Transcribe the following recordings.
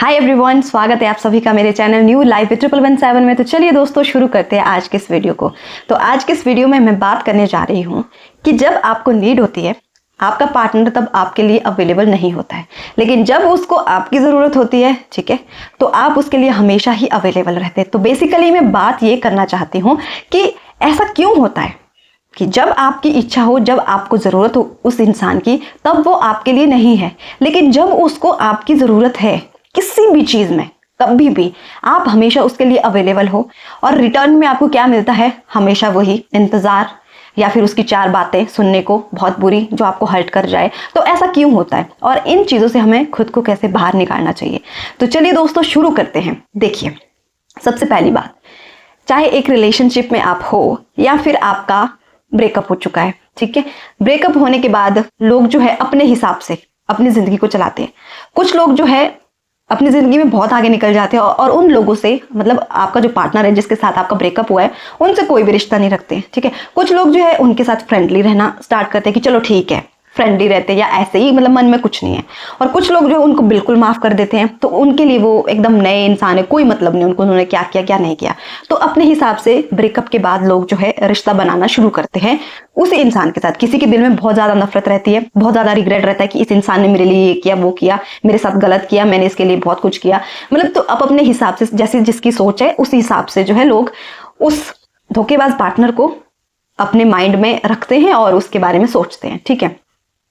Hi everyone, स्वागत है आप सभी का मेरे चैनल न्यू लाइफ विद 1117 में। तो चलिए दोस्तों शुरू करते हैं आज के इस वीडियो को। तो आज के इस वीडियो में मैं बात करने जा रही हूँ कि जब आपको नीड होती है आपका पार्टनर तब आपके लिए अवेलेबल नहीं होता है, लेकिन जब उसको आपकी ज़रूरत होती है, ठीक है, तो आप उसके लिए हमेशा ही अवेलेबल रहते हैं। तो बेसिकली मैं बात ये करना चाहती हूँ कि ऐसा क्यों होता है कि जब आपकी इच्छा हो, जब आपको ज़रूरत हो उस इंसान की, तब वो आपके लिए नहीं है, लेकिन जब उसको आपकी ज़रूरत है किसी भी चीज़ में, कभी भी आप हमेशा उसके लिए अवेलेबल हो। और रिटर्न में आपको क्या मिलता है? हमेशा वही इंतज़ार या फिर उसकी चार बातें सुनने को बहुत बुरी जो आपको हर्ट कर जाए। तो ऐसा क्यों होता है और इन चीज़ों से हमें खुद को कैसे बाहर निकालना चाहिए? तो चलिए दोस्तों शुरू करते हैं। देखिए, सबसे पहली बात, चाहे एक रिलेशनशिप में आप हो या फिर आपका ब्रेकअप हो चुका है, ठीक है, ब्रेकअप होने के बाद लोग जो है अपने हिसाब से अपनी ज़िंदगी को चलाते हैं। कुछ लोग जो है अपनी ज़िंदगी में बहुत आगे निकल जाते हैं और उन लोगों से, मतलब आपका जो पार्टनर है जिसके साथ आपका ब्रेकअप हुआ है, उनसे कोई भी रिश्ता नहीं रखते हैं, ठीक है। कुछ लोग जो है उनके साथ फ्रेंडली रहना स्टार्ट करते हैं कि चलो ठीक है, फ्रेंडली रहते हैं या ऐसे ही, मतलब मन में कुछ नहीं है। और कुछ लोग जो है उनको बिल्कुल माफ़ कर देते हैं, तो उनके लिए वो एकदम नए इंसान है, कोई मतलब नहीं उनको उन्होंने क्या किया क्या नहीं किया। तो अपने हिसाब से ब्रेकअप के बाद लोग जो है रिश्ता बनाना शुरू करते हैं उस इंसान के साथ। किसी के दिल में बहुत ज़्यादा नफरत रहती है, बहुत ज़्यादा रिग्रेट रहता है कि इस इंसान ने मेरे लिए ये किया वो किया, मेरे साथ गलत किया, मैंने इसके लिए बहुत कुछ किया, मतलब। तो अब अपने हिसाब से, जैसे जिसकी सोच है उस हिसाब से जो है लोग उस धोखेबाज पार्टनर को अपने माइंड में रखते हैं और उसके बारे में सोचते हैं, ठीक है।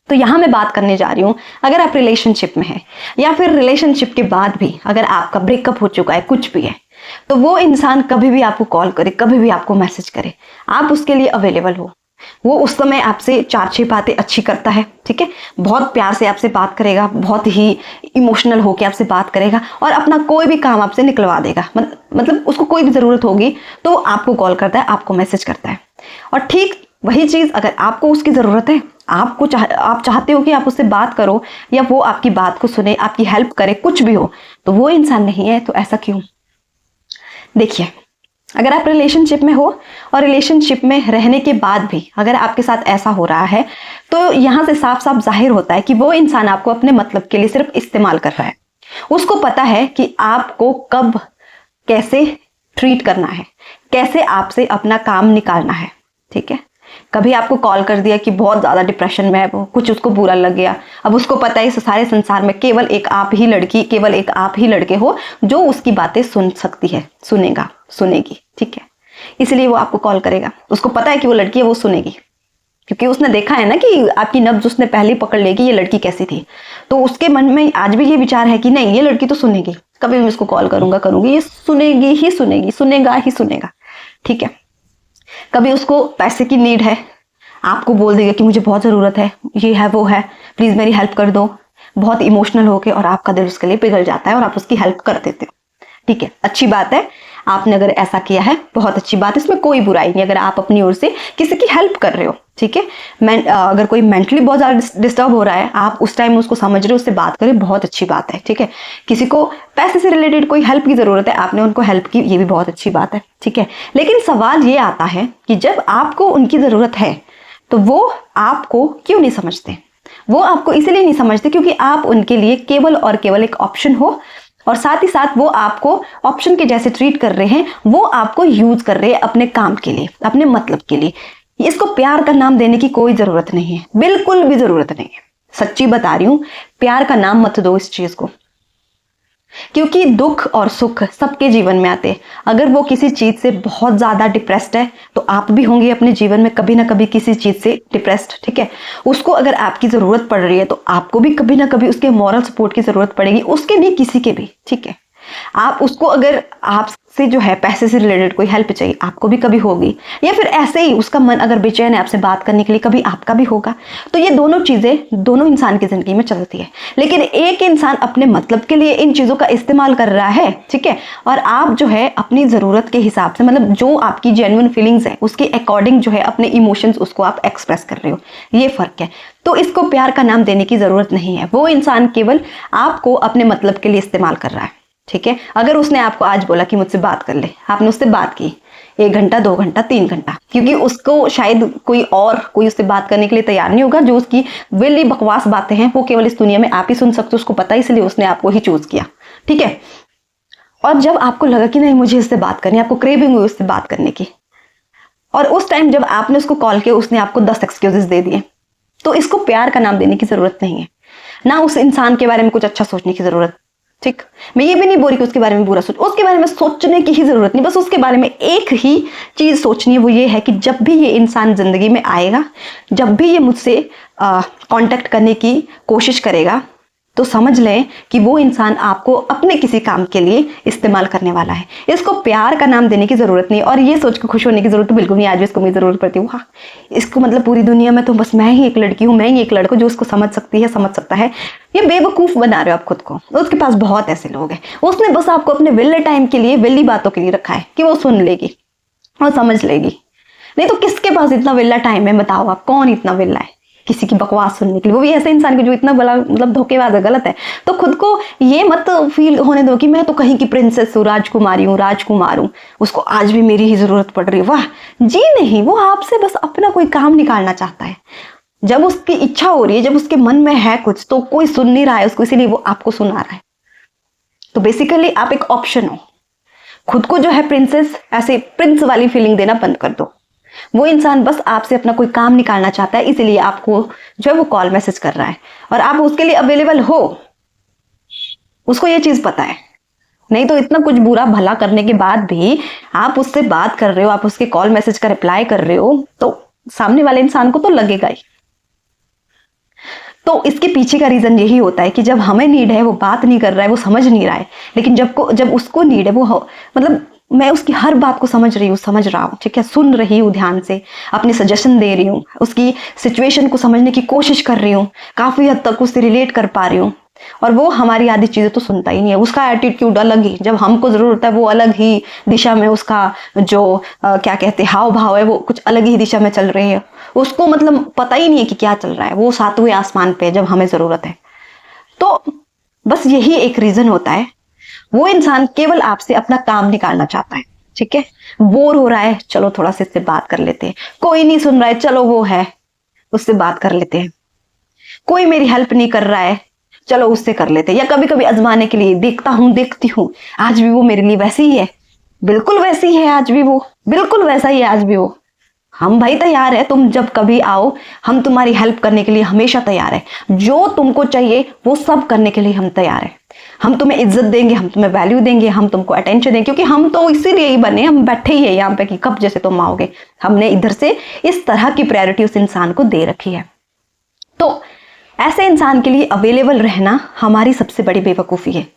तो यहाँ मैं बात करने जा रही हूँ, अगर आप रिलेशनशिप में हैं या फिर रिलेशनशिप के बाद भी अगर आपका ब्रेकअप हो चुका है, कुछ भी है, तो वो इंसान कभी भी आपको कॉल करे, कभी भी आपको मैसेज करे, आप उसके लिए अवेलेबल हो। वो उस समय आपसे 4-6 बातें अच्छी करता है, ठीक है, बहुत प्यार से आपसे बात करेगा, बहुत ही इमोशनल होकर आपसे बात करेगा और अपना कोई भी काम आपसे निकलवा देगा। मतलब उसको कोई भी ज़रूरत होगी तो आपको कॉल करता है, आपको मैसेज करता है। और ठीक वही चीज़ अगर आपको उसकी ज़रूरत है, आप चाहते हो कि आप उससे बात करो या वो आपकी बात को सुने, आपकी हेल्प करे, कुछ भी हो, तो वो इंसान नहीं है। तो ऐसा क्यों? देखिए, अगर आप रिलेशनशिप में हो और रिलेशनशिप में रहने के बाद भी अगर आपके साथ ऐसा हो रहा है, तो यहाँ से साफ साफ जाहिर होता है कि वो इंसान आपको अपने मतलब के लिए सिर्फ इस्तेमाल कर रहा है। उसको पता है कि आपको कब कैसे ट्रीट करना है, कैसे आपसे अपना काम निकालना है, ठीक है। कभी आपको कॉल कर दिया कि बहुत ज़्यादा डिप्रेशन में है वो, कुछ उसको बुरा लग गया। अब उसको पता है इस सारे संसार में केवल एक आप ही लड़की, केवल एक आप ही लड़के हो जो उसकी बातें सुन सकती है, सुनेगा, सुनेगी, ठीक है। इसलिए वो आपको कॉल करेगा। उसको पता है कि वो लड़की है, वो सुनेगी, क्योंकि उसने देखा है ना कि आपकी नब्ज उसने पहले पकड़ लेगी ये लड़की कैसी थी। तो उसके मन में आज भी ये विचार है कि नहीं, ये लड़की तो सुनेगी, कभी मैं इसको कॉल करूंगा करूंगी, ये सुनेगी ही सुनेगी, सुनेगा ही सुनेगा, ठीक है। कभी उसको पैसे की नीड है, आपको बोल देगा कि मुझे बहुत ज़रूरत है, ये है वो है, प्लीज़ मेरी हेल्प कर दो, बहुत इमोशनल होके, और आपका दिल उसके लिए पिघल जाता है और आप उसकी हेल्प कर देते हो, ठीक है। अच्छी बात है, आपने अगर ऐसा किया है बहुत अच्छी बात है, इसमें कोई बुराई नहीं अगर आप अपनी ओर से किसी की हेल्प कर रहे हो, ठीक है। अगर कोई मेंटली बहुत ज़्यादा डिस्टर्ब हो रहा है, आप उस टाइम उसको समझ रहे हो, उससे बात करें, बहुत अच्छी बात है, ठीक है। किसी को पैसे से रिलेटेड कोई हेल्प की ज़रूरत है, आपने उनको हेल्प की, ये भी बहुत अच्छी बात है, ठीक है। लेकिन सवाल ये आता है कि जब आपको उनकी ज़रूरत है तो वो आपको क्यों नहीं समझते? वो आपको इसलिए नहीं समझते क्योंकि आप उनके लिए केवल और केवल एक ऑप्शन हो, और साथ ही साथ वो आपको ऑप्शन के जैसे ट्रीट कर रहे हैं, वो आपको यूज कर रहे हैं अपने काम के लिए, अपने मतलब के लिए। इसको प्यार का नाम देने की कोई जरूरत नहीं है, बिल्कुल भी जरूरत नहीं है। सच्ची बता रही हूं, प्यार का नाम मत दो इस चीज को, क्योंकि दुख और सुख सबके जीवन में आते हैं। अगर वो किसी चीज से बहुत ज्यादा डिप्रेस्ड है तो आप भी होंगे अपने जीवन में कभी ना कभी किसी चीज से डिप्रेस्ड, ठीक है। उसको अगर आपकी जरूरत पड़ रही है तो आपको भी कभी ना कभी उसके मॉरल सपोर्ट की जरूरत पड़ेगी, उसके भी, किसी के भी, ठीक है। आप उसको, अगर आपसे जो है पैसे से रिलेटेड कोई हेल्प चाहिए, आपको भी कभी होगी, या फिर ऐसे ही उसका मन अगर बेचैन है आपसे बात करने के लिए, कभी आपका भी होगा। तो ये दोनों चीजें दोनों इंसान की जिंदगी में चलती है, लेकिन एक इंसान अपने मतलब के लिए इन चीजों का इस्तेमाल कर रहा है, ठीक है, और आप जो है अपनी जरूरत के हिसाब से, मतलब जो आपकी जेन्युइन फीलिंग्स है उसके अकॉर्डिंग जो है अपने इमोशंस उसको आप एक्सप्रेस कर रहे हो, ये फर्क है। तो इसको प्यार का नाम देने की जरूरत नहीं है। वो इंसान केवल आपको अपने मतलब के लिए इस्तेमाल कर रहा है, ठीक है। अगर उसने आपको आज बोला कि मुझसे बात कर ले, आपने उससे बात की 1 घंटा 2 घंटा 3 घंटा, क्योंकि उसको शायद कोई उससे बात करने के लिए तैयार नहीं होगा। जो उसकी वेली बकवास बातें हैं वो केवल इस दुनिया में आप ही सुन सकते हो, उसको पता है, इसलिए उसने आपको ही चूज किया, ठीक है। और जब आपको लगा कि नहीं मुझे इससे बात करनी है, आपको क्रेविंग हुई उससे बात करने की, और उस टाइम जब आपने उसको कॉल किया उसने आपको 10 एक्सक्यूजेस दे दिए, तो इसको प्यार का नाम देने की जरूरत नहीं है। ना उस इंसान के बारे में कुछ अच्छा सोचने की जरूरत, ठीक। मैं ये भी नहीं बोल रही कि उसके बारे में बुरा सोच, उसके बारे में सोचने की ही जरूरत नहीं। बस उसके बारे में एक ही चीज सोचनी है, वो ये है कि जब भी ये इंसान जिंदगी में आएगा, जब भी ये मुझसे कांटेक्ट करने की कोशिश करेगा, तो समझ लें कि वो इंसान आपको अपने किसी काम के लिए इस्तेमाल करने वाला है। इसको प्यार का नाम देने की जरूरत नहीं, और ये सोच के खुश होने की जरूरत तो बिल्कुल नहीं। आज भी इसको मेरी जरूरत पड़ती है, हाँ इसको मतलब पूरी दुनिया में तो बस मैं ही एक लड़की हूँ, मैं ही एक लड़का जो उसको समझ सकती है, समझ सकता है। ये बेवकूफ बना रहे हो आप खुद को। उसके पास बहुत ऐसे लोग हैं, उसने बस आपको अपने विले टाइम के लिए, विली बातों के लिए रखा है कि वो सुन लेगी और समझ लेगी। नहीं तो किसके पास इतना विला टाइम है, बताओ आप, कौन इतना विला है किसी की बकवास सुनने के लिए, वो भी ऐसे इंसान के जो इतना बड़ा मतलब धोखेबाज है, गलत है। तो खुद को ये मत फील होने दो कि मैं तो कहीं की प्रिंसेस हूँ, राजकुमारी हूँ, राजकुमार हूँ, उसको आज भी मेरी ही जरूरत पड़ रही है। वाह जी नहीं, वो आपसे बस अपना कोई काम निकालना चाहता है। जब उसकी इच्छा हो रही है, जब उसके मन में है कुछ, तो कोई सुन नहीं रहा है उसको, इसीलिए वो आपको सुना रहा है। तो बेसिकली आप एक ऑप्शन हो। खुद को जो है प्रिंसेस, ऐसे प्रिंस वाली फीलिंग देना बंद कर दो। वो इंसान बस आपसे अपना कोई काम निकालना चाहता है, इसीलिए आपको जो है वो कॉल मैसेज कर रहा है, और आप उसके लिए अवेलेबल हो, उसको ये चीज पता है। नहीं तो इतना कुछ बुरा भला करने के बाद भी आप उससे बात कर रहे हो, आप उसके कॉल मैसेज का रिप्लाई कर रहे हो, तो सामने वाले इंसान को तो लगेगा ही। तो इसके पीछे का रीजन यही होता है कि जब हमें नीड है वो बात नहीं कर रहा है, वो समझ नहीं रहा है, लेकिन जब उसको नीड है, वो मतलब मैं उसकी हर बात को समझ रही हूँ, समझ रहा हूँ, ठीक है, सुन रही हूँ, ध्यान से अपनी सजेशन दे रही हूँ, उसकी सिचुएशन को समझने की कोशिश कर रही हूँ, काफी हद तक उससे रिलेट कर पा रही हूँ, और वो हमारी आधी चीजें तो सुनता ही नहीं है। उसका एटीट्यूड अलग ही, जब हमको जरूरत है वो अलग ही दिशा में, उसका जो क्या कहते हैं हाव भाव है वो कुछ अलग ही दिशा में चल रहे हैं। उसको मतलब पता ही नहीं है कि क्या चल रहा है, वो 7वें आसमान पे जब हमें जरूरत है। तो बस यही एक रीजन होता है, वो इंसान केवल आपसे अपना काम निकालना चाहता है, ठीक है। बोर हो रहा है, चलो थोड़ा सा इससे बात कर लेते हैं। कोई नहीं सुन रहा है, चलो वो है उससे बात कर लेते हैं। कोई मेरी हेल्प नहीं कर रहा है, चलो उससे कर लेते हैं। या कभी कभी आजमाने के लिए देखती हूँ आज भी वो मेरे लिए वैसी ही है, बिल्कुल वैसी ही है आज भी वो, बिल्कुल वैसा ही है आज भी वो। हम भाई तैयार है, तुम जब कभी आओ हम तुम्हारी हेल्प करने के लिए हमेशा तैयार है। जो तुमको चाहिए वो सब करने के लिए हम तैयार है। हम तुम्हें इज्जत देंगे, हम तुम्हें वैल्यू देंगे, हम तुमको अटेंशन देंगे, क्योंकि हम तो इसीलिए ही बने, हम बैठे ही है यहाँ पे कि कब जैसे तुम आओगे। हमने इधर से इस तरह की प्रायोरिटी उस इंसान को दे रखी है। तो ऐसे इंसान के लिए अवेलेबल रहना हमारी सबसे बड़ी बेवकूफ़ी है।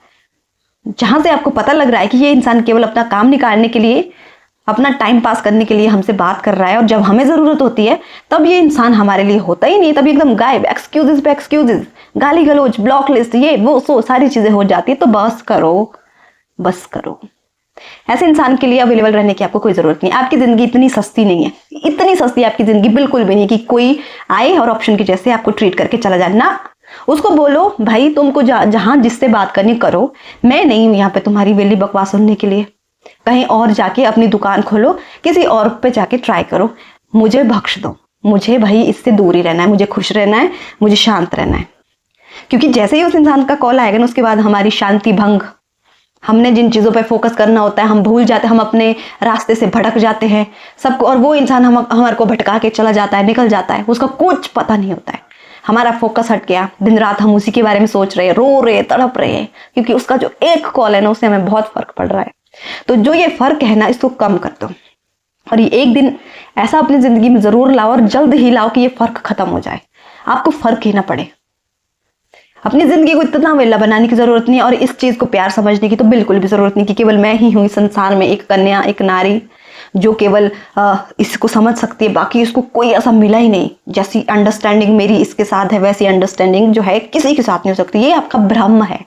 जहां से आपको पता लग रहा है कि ये इंसान केवल अपना काम निकालने के लिए, अपना टाइम पास करने के लिए हमसे बात कर रहा है, और जब हमें ज़रूरत होती है तब ये इंसान हमारे लिए होता ही नहीं, तब एकदम गायब, एक्सक्यूजेस पे एक्सक्यूजेस, गाली गलौज, ब्लॉक लिस्ट, ये वो सो सारी चीज़ें हो जाती है। तो बस करो, बस करो। ऐसे इंसान के लिए अवेलेबल रहने की आपको कोई ज़रूरत नहीं। आपकी ज़िंदगी इतनी सस्ती नहीं है, इतनी सस्ती आपकी ज़िंदगी बिल्कुल भी नहीं कि कोई आए और ऑप्शन की जैसे आपको ट्रीट करके चला जाए ना। उसको बोलो भाई तुमको जहां जिससे बात करनी करो, मैं नहीं हूं यहाँ पे तुम्हारी वेली बकवास सुनने के लिए। कहीं और जाके अपनी दुकान खोलो, किसी और पे जाके ट्राई करो, मुझे बख्श दो, मुझे भाई इससे दूर ही रहना है, मुझे खुश रहना है, मुझे शांत रहना है। क्योंकि जैसे ही उस इंसान का कॉल आएगा ना, उसके बाद हमारी शांति भंग, हमने जिन चीज़ों पे फोकस करना होता है हम भूल जाते हैं, हम अपने रास्ते से भटक जाते हैं सबको, और वो इंसान हमारे को भटका के चला जाता है, निकल जाता है, उसका कुछ पता नहीं होता है। हमारा फोकस हट गया, दिन रात हम उसी के बारे में सोच रहे हैं, रो रहे हैं, तड़प रहे हैं, क्योंकि उसका जो एक कॉल है ना उससे हमें बहुत फर्क पड़ रहा है। तो जो ये फर्क है ना, इसको कम कर दो, और ये एक दिन ऐसा अपनी जिंदगी में जरूर लाओ, और जल्द ही लाओ कि ये फर्क खत्म हो जाए, आपको फर्क ही ना पड़े। अपनी जिंदगी को इतना वेला बनाने की जरूरत नहीं है, और इस चीज को प्यार समझने की तो बिल्कुल भी जरूरत नहीं कि केवल मैं ही हूं इस संसार में एक कन्या, एक नारी जो केवल इसको समझ सकती है, बाकी इसको कोई ऐसा मिला ही नहीं। जैसी अंडरस्टैंडिंग मेरी इसके साथ है, वैसी अंडरस्टैंडिंग जो है किसी के साथ नहीं हो सकती। ये आपका भ्रम है,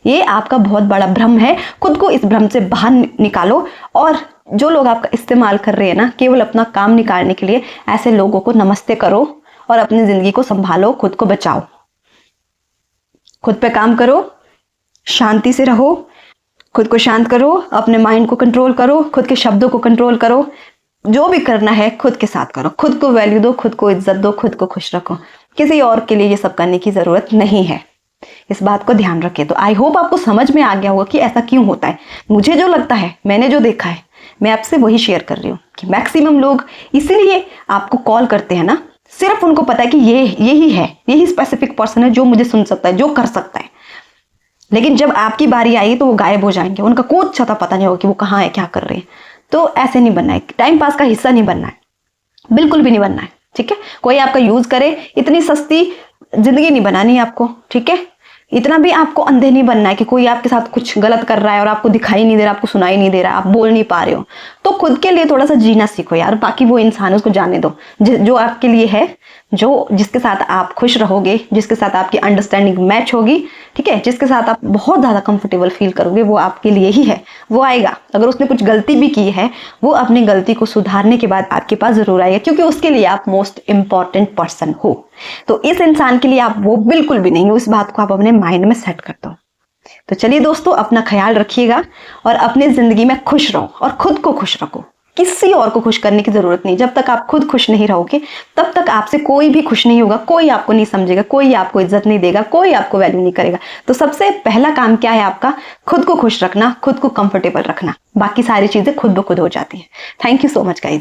ये आपका बहुत बड़ा भ्रम है। खुद को इस भ्रम से बाहर निकालो, और जो लोग आपका इस्तेमाल कर रहे हैं ना केवल अपना काम निकालने के लिए, ऐसे लोगों को नमस्ते करो और अपनी जिंदगी को संभालो, खुद को बचाओ, खुद पे काम करो, शांति से रहो, खुद को शांत करो, अपने माइंड को कंट्रोल करो, खुद के शब्दों को कंट्रोल करो, जो भी करना है खुद के साथ करो, खुद को वैल्यू दो, खुद को इज्जत दो, खुद को खुश रखो। किसी और के लिए ये सब करने की जरूरत नहीं है। इस बात को ध्यान रखें। तो आई होप आपको समझ में आ गया होगा कि ऐसा क्यों होता है। मुझे जो लगता है, मैंने जो देखा है, मैं आपसे वही शेयर कर रही हूँ कि मैक्सिमम लोग इसलिए आपको कॉल करते हैं ना, सिर्फ उनको पता है कि यही है, यही स्पेसिफिक पर्सन है जो मुझे सुन सकता है, जो कर सकता है। लेकिन जब आपकी बारी आई तो वो गायब हो जाएंगे, उनका कुछ छता पता नहीं होगा कि वो कहाँ है, क्या कर रहे हैं। तो ऐसे नहीं बनना है, टाइम पास का हिस्सा नहीं बनना है, बिल्कुल भी नहीं बनना है, ठीक है। कोई आपका यूज करे, इतनी सस्ती जिंदगी नहीं बनानी है आपको, ठीक है। इतना भी आपको अंधे नहीं बनना है कि कोई आपके साथ कुछ गलत कर रहा है और आपको दिखाई नहीं दे रहा, आपको सुनाई नहीं दे रहा, आप बोल नहीं पा रहे हो। तो खुद के लिए थोड़ा सा जीना सीखो यार, बाकी वो इंसान उसको जाने दो। जो आपके लिए है, जिसके साथ आप खुश रहोगे, जिसके साथ आपकी अंडरस्टैंडिंग मैच होगी, ठीक है, जिसके साथ आप बहुत ज्यादा कंफर्टेबल फील करोगे, वो आपके लिए ही है। वो आएगा, अगर उसने कुछ गलती भी की है, वो अपनी गलती को सुधारने के बाद आपके पास जरूर आएगा, क्योंकि उसके लिए आप मोस्ट इंपॉर्टेंट पर्सन हो। तो इस इंसान के लिए आप वो बिल्कुल भी नहीं हो, इस बात को आप अपने माइंड में सेट कर दो। तो चलिए दोस्तों, अपना ख्याल रखिएगा और अपनी जिंदगी में खुश रहो और खुद को खुश रखो। किसी और को खुश करने की जरूरत नहीं। जब तक आप खुद खुश नहीं रहोगे, तब तक आपसे कोई भी खुश नहीं होगा, कोई आपको नहीं समझेगा, कोई आपको इज्जत नहीं देगा, कोई आपको वैल्यू नहीं करेगा। तो सबसे पहला काम क्या है आपका? खुद को खुश रखना, खुद को कंफर्टेबल रखना। बाकी सारी चीजें खुद ब खुद हो जाती हैं। Thank you so much guys.